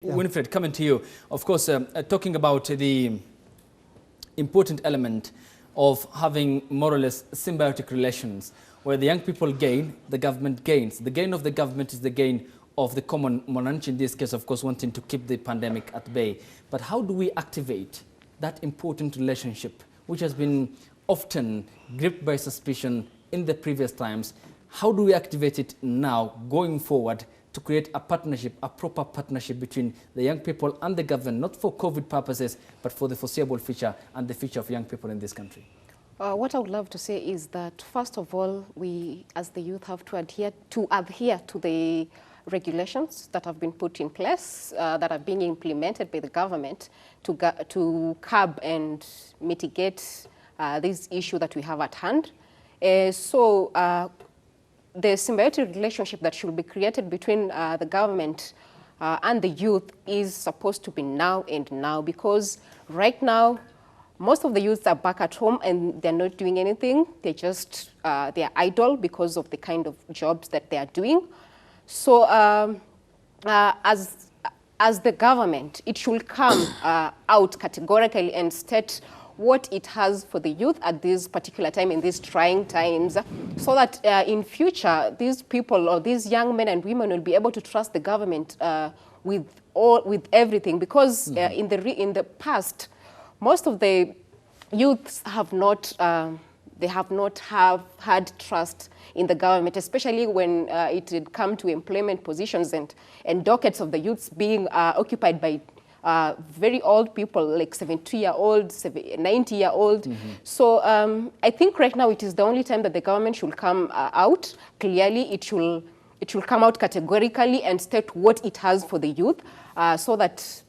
Yeah. Winfred, coming to you. Of course, talking about the important element of having more or less symbiotic relations, where the young people gain, the government gains. The gain of the government is the gain of the common man, in this case, of course, wanting to keep the pandemic at bay. But how do we activate that important relationship, which has been often gripped by suspicion in the previous times? How do we activate it now, going forward, to create a partnership, a proper partnership between the young people and the government, not for COVID purposes, but for the foreseeable future and the future of young people in this country? What I would love to say is that, first of all, we as the youth have to adhere to the regulations that have been put in place, that are being implemented by the government to curb and mitigate this issue that we have at hand. The symbiotic relationship that should be created between the government and the youth is supposed to be now and now, because right now most of the youths are back at home and they're not doing anything. They're just they're idle because of the kind of jobs that they are doing. So as the government, it should come out categorically and state what it has for the youth at this particular time, in these trying times, so that in future, these people or these young men and women will be able to trust the government with everything. Because in the past, most of the youths have not had trust in the government, especially when it had come to employment positions and dockets of the youths being occupied by very old people, like 70-year-old, 90-year-old. So I think right now it is the only time that the government should come out clearly. It should come out categorically and state what it has for the youth, so that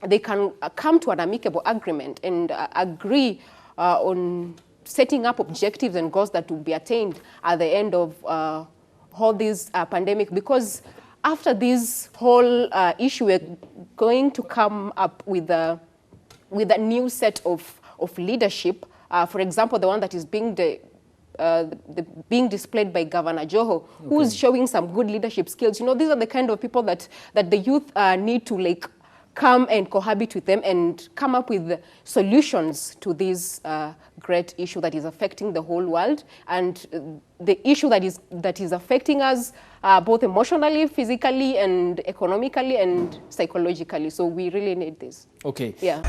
they can come to an amicable agreement and agree on setting up objectives and goals that will be attained at the end of all this pandemic. Because after this whole issue, we're going to come up with a new set of leadership. For example, the one that is being displayed by Governor Joho, who's showing some good leadership skills. You know, these are the kind of people that the youth need to come and cohabit with them and come up with solutions to this great issue that is affecting the whole world, and the issue that is affecting us both emotionally, physically, and economically, and psychologically. So we really need this. Okay. Yeah.